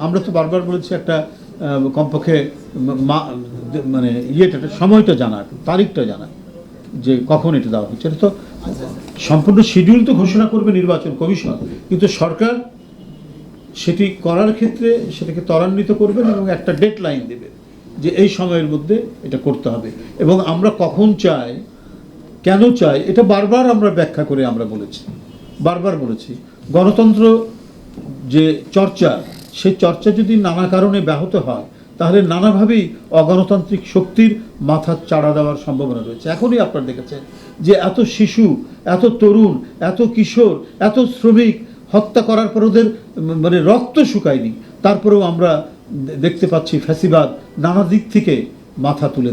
আমরা তো বারবার বলেছি একটা কমপক্ষে মানে ইয়েটা সময়টা জানা, তারিখটা জানা, যে কখন এটা দেওয়া হচ্ছে। এটা তো সম্পূর্ণ শিডিউল তো ঘোষণা করবে নির্বাচন কমিশন, কিন্তু সরকার সেটি করার ক্ষেত্রে সেটাকে ত্বরান্বিত করবেন এবং একটা ডেডলাইন দেবে যে এই সময়ের মধ্যে এটা করতে হবে। এবং আমরা কখন চাই, কেন চাই, এটা বারবার আমরা ব্যাখ্যা করে আমরা বারবার বলেছি গণতন্ত্র যে চর্চা, সেই চর্চা যদি নানা কারণে ব্যাহত হয় তাহলে নানাভাবেই অগণতান্ত্রিক শক্তির মাথা চাড়া দেওয়ার সম্ভাবনা রয়েছে। এখনই আপনারা দেখেছেন যে এত শিশু, এত তরুণ, এত কিশোর, এত শ্রমিক হত্যা করার পর ওদের মানে রক্ত শুকায়নি, তারপরেও আমরা দেখতে পাচ্ছি ফ্যাসিবাদ নানা দিক থেকে মাথা তুলে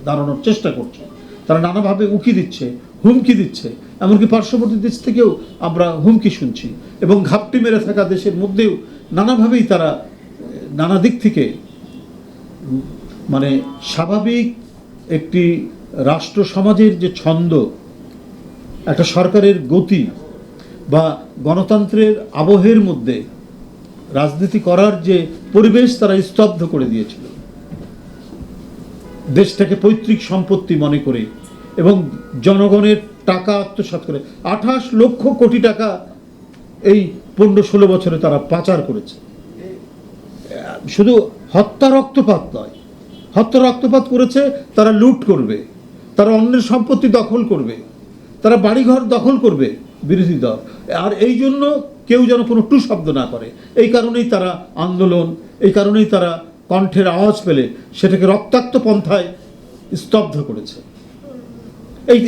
দাঁড়ানোর চেষ্টা করছে। তারা নানাভাবে উকি দিচ্ছে, হুমকি দিচ্ছে, এমনকি পার্শ্ববর্তী দেশ থেকেও আমরা হুমকি শুনছি, এবং ঘাপটি মেরে থাকা দেশের মধ্যেও নানাভাবেই তারা নানা দিক থেকে মানে স্বাভাবিক একটি রাষ্ট্র সমাজের যে ছন্দ, একটা সরকারের গতি বা গণতন্ত্রের আবহের মধ্যে রাজনীতি করার যে পরিবেশ তারা স্তব্ধ করে দিয়েছিল, দেশটাকে পৈতৃক সম্পত্তি মনে করে এবং জনগণের টাকা আত্মসাৎ করে 28 লক্ষ কোটি টাকা এই 15-16 বছরে তারা পাচার করেছে। শুধু হত্যা রক্তপাত নয়, হত্যা রক্তপাত করেছে, তারা লুট করবে, তারা অন্যের সম্পত্তি দখল করবে, তারা বাড়িঘর দখল করবে বিরোধী দল, আর এই জন্য কেউ যেন কোনো টু শব্দ না করে। এই কারণেই তারা আন্দোলন, এই কারণেই তারা কণ্ঠের আওয়াজ পেলে সেটাকে রক্তাক্ত পন্থায় স্তব্ধ করেছে।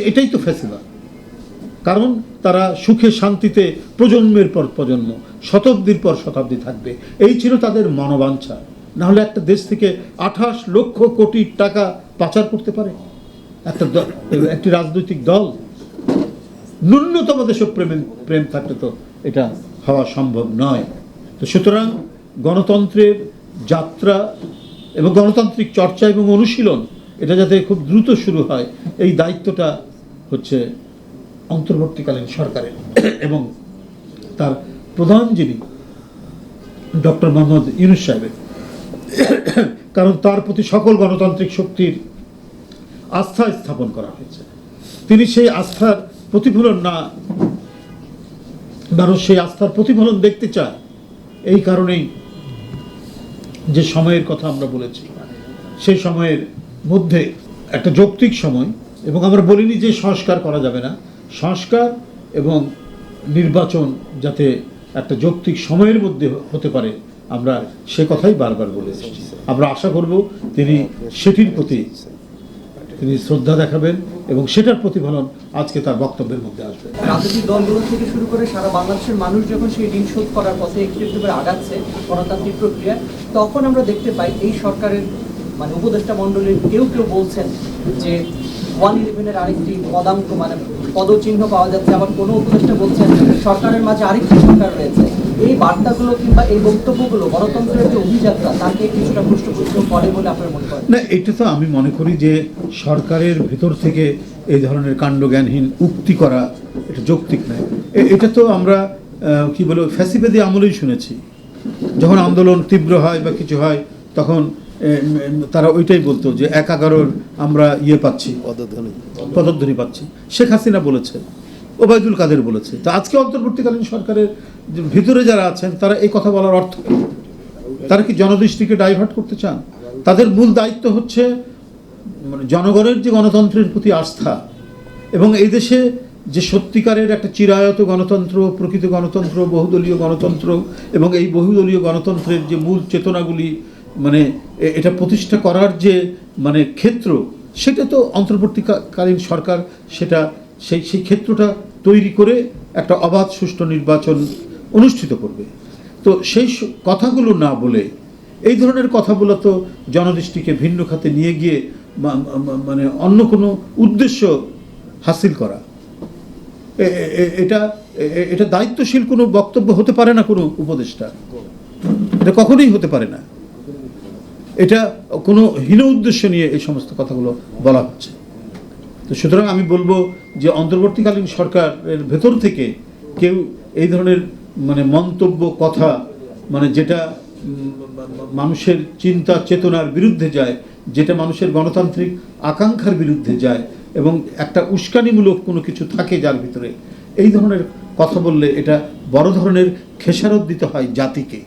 এটাই তো ফ্যাসিবাদ। কারণ তারা সুখে শান্তিতে প্রজন্মের পর প্রজন্ম, শতাব্দীর পর শতাব্দী থাকবে, এই ছিল তাদের মনোবাঞ্ছা। নাহলে একটা দেশ থেকে 28 লক্ষ কোটি টাকা পাচার করতে পারে একটি রাজনৈতিক দল? ন্যূনতম দেশপ্রেম থাকলে তো এটা হওয়া সম্ভব নয়। তো সুতরাং গণতন্ত্রের যাত্রা এবং গণতান্ত্রিক চর্চা এবং অনুশীলন এটা যাতে খুব দ্রুত শুরু হয়, এই দায়িত্বটা হচ্ছে অন্তর্বর্তীকালীন সরকারের এবং তার প্রধান যিনি ডক্টর মোহাম্মদ ইউনূস সাহেবের। কারণ তার প্রতি সকল গণতান্ত্রিক শক্তির আস্থা স্থাপন করা হয়েছে। তিনি সেই আস্থার প্রতিফলন না, মানুষ সেই আস্থার প্রতিফলন দেখতে চায়। এই কারণেই যে সময়ের কথা আমরা বলেছি, সেই সময়ের মধ্যে একটা যৌক্তিক সময়, এবং আমরা বলিনি যে সংস্কার করা যাবে না, সংস্কার এবং নির্বাচন যাতে একটা যৌক্তিক সময়ের মধ্যে হতে পারে, আমরা সে কথাই বারবার বলে এসেছি। আমরা আশা করব তিনি সেটির প্রতি তিনি শ্রদ্ধা দেখাবেন এবং সেটার প্রতিফলন আজকে তার বক্তব্যের মধ্যে আসবে। রাজনৈতিক দলগুলো থেকে শুরু করে সারা বাংলাদেশের মানুষ যখন সেই ঋণ শোধ করার পথে একটু একটু করে আগাচ্ছে গণতান্ত্রিক প্রক্রিয়া, তখন আমরা দেখতে পাই এই সরকারের মানে উপদেষ্টা মণ্ডলীর কেউ বলছেন যে 111-এর আরেকটি পদাঙ্ক মানে পদচিহ্ন পাওয়া যাচ্ছে, আবার কোনো উপদেষ্টা বলছেন সরকারের মাঝে আরেকটি সরকার রয়েছে। এই বার্তাগুলো কিংবা এই বক্তব্যগুলো গণতন্ত্রের যে অভিযাত্রা তাকে কিছুটা পুষ্টপুষ্ট করে বলে আপনার মনে করেন? না, এটা তো আমি মনে করি যে সরকারের ভেতর থেকে এই ধরনের কাণ্ডজ্ঞানহীন উক্তি করা এটা যৌক্তিক নয়। এটা তো আমরা কি বলবো ফ্যাসিবাদী আমলেই শুনেছি। যখন আন্দোলন তীব্র হয় বা কিছু হয় তখন তারা ওইটাই বলতো যে 11-র আমরা পাচ্ছি, পদধ্বনি পাচ্ছি। শেখ হাসিনা বলেছে, ওবায়দুল কাদের বলেছে। তো আজকে অন্তর্বর্তীকালীন সরকারের ভিতরে যারা আছেন তারা এই কথা বলার অর্থ কি? তারা কি জনদৃষ্টিকে ডাইভার্ট করতে চান? তাদের মূল দায়িত্ব হচ্ছে মানে জনগণের যে গণতন্ত্রের প্রতি আস্থা, এবং এই দেশে যে সত্যিকারের একটা চিরায়ত গণতন্ত্র, প্রকৃত গণতন্ত্র, বহুদলীয় গণতন্ত্র, এবং এই বহুদলীয় গণতন্ত্রের যে মূল চেতনাগুলি মানে এটা প্রতিষ্ঠা করার যে মানে ক্ষেত্র, সেটা তো অন্তর্বর্তীকালীন সরকার সেটা সেই ক্ষেত্রটা তৈরি করে একটা অবাধ সুষ্ঠু নির্বাচন অনুষ্ঠিত করবে। তো সেই কথাগুলো না বলে এই ধরনের কথা বলা তো জনদৃষ্টিকে ভিন্ন খাতে নিয়ে গিয়ে মানে অন্য কোনো উদ্দেশ্য হাসিল করা, এটা দায়িত্বশীল কোনো বক্তব্য হতে পারে না কোনো উপদেষ্টা। এটা কখনোই হতে পারে না। এটা কোনো হীন উদ্দেশ্য নিয়ে এই সমস্ত কথাগুলো বলা হচ্ছে। তো সুতরাং আমি বলবো যে অন্তর্বর্তীকালীন সরকারের ভেতর থেকে কেউ এই ধরনের মানে মন্তব্য কথা মানে যেটা মানুষের চিন্তা চেতনার বিরুদ্ধে যায়, যেটা মানুষের গণতান্ত্রিক আকাঙ্ক্ষার বিরুদ্ধে যায়, এবং একটা উস্কানিমূলক কোনো কিছু থাকে যার ভিতরে, এই ধরনের কথা বললে এটা বড় ধরনের খেসারত দিতে হয় জাতিকে।